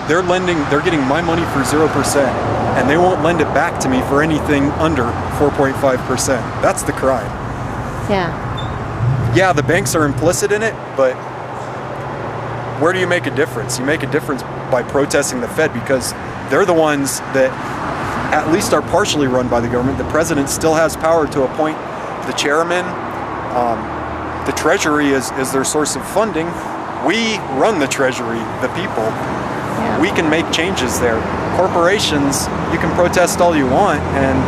they're getting my money for 0%, and they won't lend it back to me for anything under 4.5%. That's the crime. Yeah, the banks are implicit in it, but where do you make a difference? You make a difference by protesting the Fed, because they're the ones that at least are partially run by the government. The president still has power to appoint the chairman. The Treasury is their source of funding. We run the Treasury, the people. yeah. We can make changes there. Corporations, you can protest all you want, and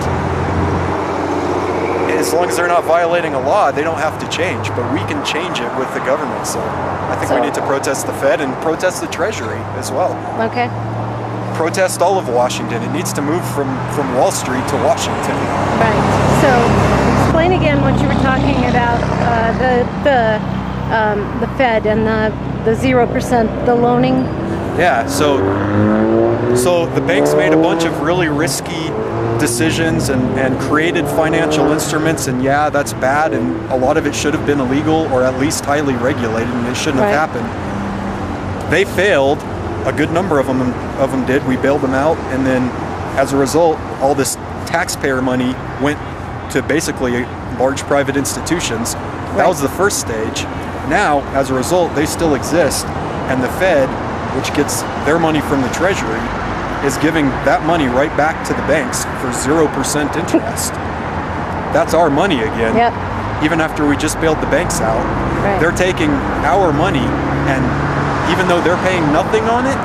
as long as they're not violating a law, they don't have to change, but we can change it with the government. So I think we need to protest the Fed and protest the Treasury as well. Okay. Protest all of Washington. It needs to move from Wall Street to Washington. Right. So explain again what you were talking about, the Fed and the 0%, the loaning. Yeah, so the banks made a bunch of really risky decisions and created financial instruments, and yeah, that's bad, and a lot of it should have been illegal or at least highly regulated, and it shouldn't have happened. They failed. A good number of them did. We bailed them out, and then as a result, all this taxpayer money went to basically large private institutions. That was the first stage. Now, as a result, they still exist, and the Fed, which gets their money from the Treasury, is giving that money right back to the banks for 0% interest. That's our money again. Yep. Even after we just bailed the banks out, Right. they're taking our money, and even though they're paying nothing on it,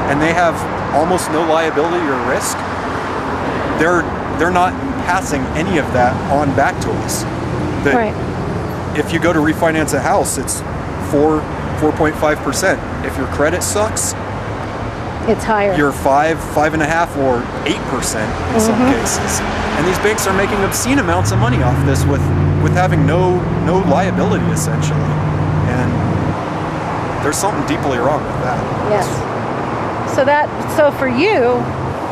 and they have almost no liability or risk, they're not passing any of that on back to us. Right. If you go to refinance a house, it's 4.5%. If your credit sucks, It's higher. you're 5.5, or 8% in some cases. And these banks are making obscene amounts of money off this with having no liability, essentially. And there's something deeply wrong with that. Yes. So for you,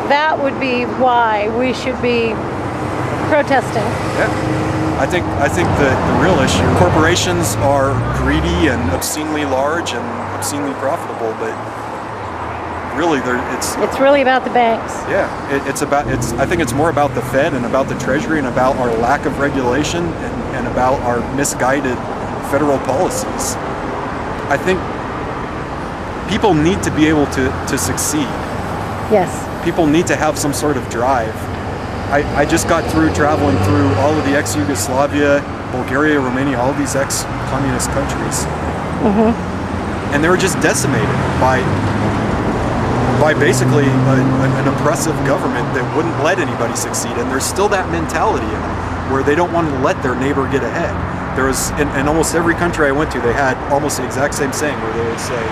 that would be why we should be protesting. Yeah. I think the real issue, corporations are greedy and obscenely large and obscenely profitable, but really It's really about the banks. yeah, I think it's more about the Fed and about the Treasury and about our lack of regulation and about our misguided federal policies. I think people need to be able to succeed. Yes. People need to have some sort of drive. I just got through traveling through all of the ex-Yugoslavia, Bulgaria, Romania, all these ex-communist countries. And they were just decimated by basically an oppressive government that wouldn't let anybody succeed. And there's still that mentality in them where they don't want to let their neighbor get ahead. There was, in almost every country I went to, they had almost the exact same saying where they would say,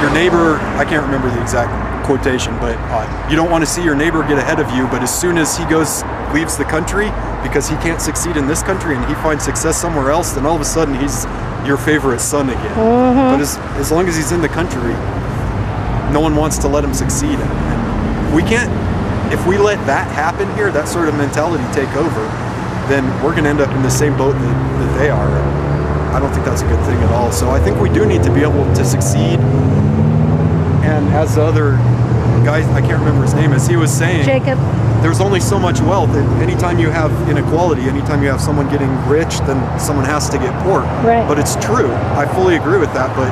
your neighbor, I can't remember the exact quotation, but you don't want to see your neighbor get ahead of you, but as soon as he leaves the country because he can't succeed in this country and he finds success somewhere else, then all of a sudden he's your favorite son again. But as long as he's in the country, no one wants to let him succeed. And we can't, if we let that happen here, that sort of mentality take over, then we're going to end up in the same boat that they are. I don't think that's a good thing at all. So I think we do need to be able to succeed. And as the other guy, I can't remember his name, as he was saying, Jacob. there's only so much wealth. Anytime you have inequality, anytime you have someone getting rich, then someone has to get poor. Right. But it's true. I fully agree with that. But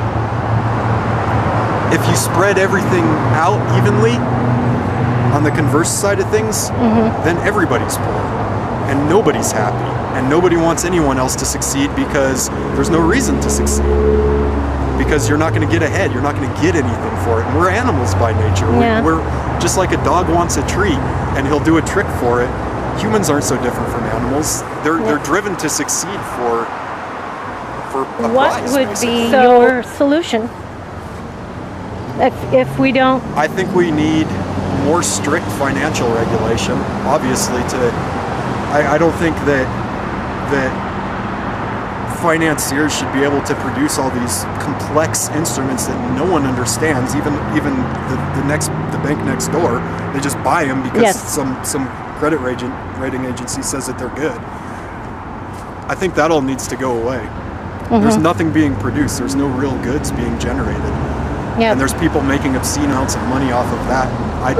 if you spread everything out evenly on the converse side of things, then everybody's poor and nobody's happy. And nobody wants anyone else to succeed because there's no reason to succeed. Because you're not going to get ahead. You're not going to get anything for it. And we're animals by nature. Yeah. We're just like a dog wants a treat and he'll do a trick for it. Humans aren't so different from animals. They're driven to succeed for a What prize, would basically. be your solution if we don't? I think we need more strict financial regulation, obviously. I don't think that financiers should be able to produce all these complex instruments that no one understands, even the bank next door. They just buy them because some credit rating agency says that they're good. I think that all needs to go away. There's nothing being produced. There's no real goods being generated. Yeah. And there's people making obscene amounts of money off of that. I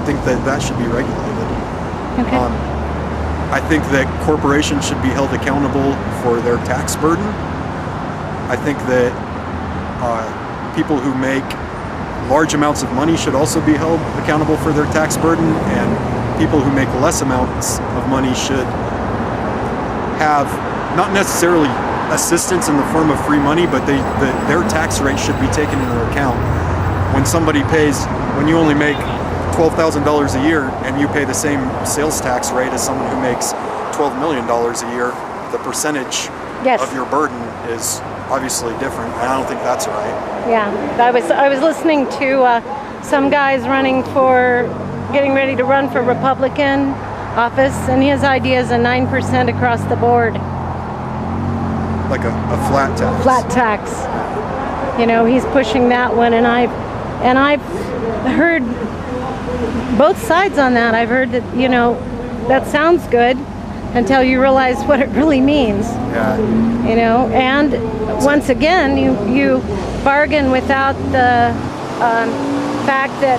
think that should be regulated. Okay. I think that corporations should be held accountable for their tax burden. I think that people who make large amounts of money should also be held accountable for their tax burden, and people who make less amounts of money should have not necessarily assistance in the form of free money, but their tax rate should be taken into account. When you only make $12,000 a year and you pay the same sales tax rate as someone who makes $12 million a year, the percentage of your burden is obviously different, and I don't think that's right. Yeah, I was listening to some guys getting ready to run for Republican office, and his idea is a 9% across the board. Like a flat tax. Flat tax. You know, he's pushing that one, and I've heard both sides on that. I've heard that, you know, that sounds good until you realize what it really means. Yeah. You know, and once again, you bargain without the fact that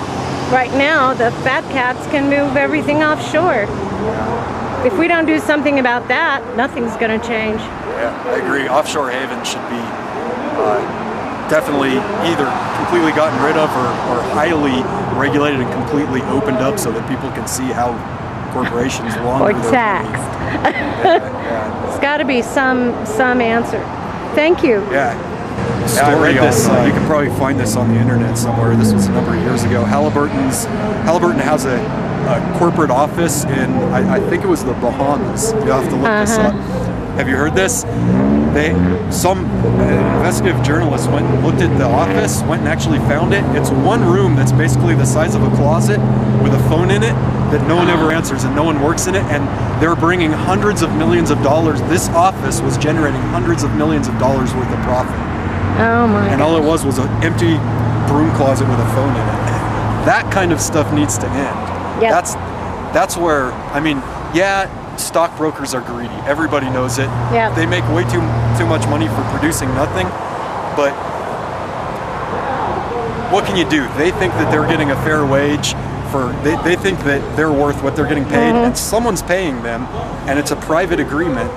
right now the fat cats can move everything offshore. If we don't do something about that, nothing's going to change. Yeah, I agree. Offshore havens should be definitely either completely gotten rid of or highly regulated and completely opened up so that people can see how corporations launder or taxed. Yeah. It's got to be some answer. Thank you. Yeah. I read this. You can probably find this on the internet somewhere. This was a number of years ago. Halliburton has a corporate office in I think it was the Bahamas. You'll have to look this up. Have you heard this? Some investigative journalist went and looked at the office, went and actually found it. It's one room that's basically the size of a closet with a phone in it that no one ever answers and no one works in it, and they're bringing hundreds of millions of dollars. This office was generating hundreds of millions of dollars worth of profit. Oh my! And all it was an empty broom closet with a phone in it. That kind of stuff needs to end. Yep. That's where, I mean, yeah, stockbrokers are greedy. Everybody knows it. Yeah. They make way too much money for producing nothing. But what can you do? They think that they're getting a fair wage they think that they're worth what they're getting paid, and someone's paying them, and it's a private agreement.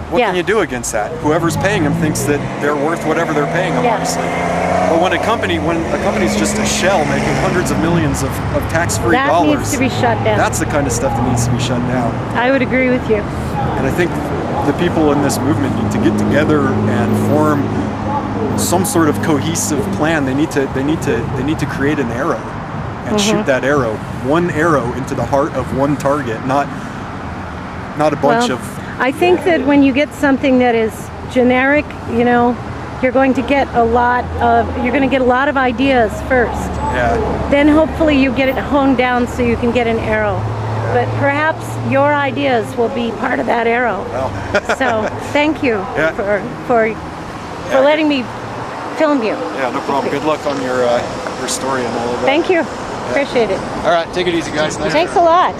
What can you do against that? Whoever's paying them thinks that they're worth whatever they're paying them, obviously. But when a company's just a shell making hundreds of millions of tax-free dollars, that needs to be shut down. That's the kind of stuff that needs to be shut down. I would agree with you. And I think the people in this movement need to get together and form some sort of cohesive plan. They need to create an arrow and shoot that arrow, one arrow into the heart of one target, not a bunch of. I think that when you get something that is generic, you know, you're going to get a lot of ideas first. Yeah. Then hopefully you get it honed down so you can get an arrow. But perhaps your ideas will be part of that arrow. Well. So thank you for letting me film you. Yeah, no problem. Good luck on your story and all of that. Thank you. Appreciate it. All right, take it easy, guys. Thanks a lot.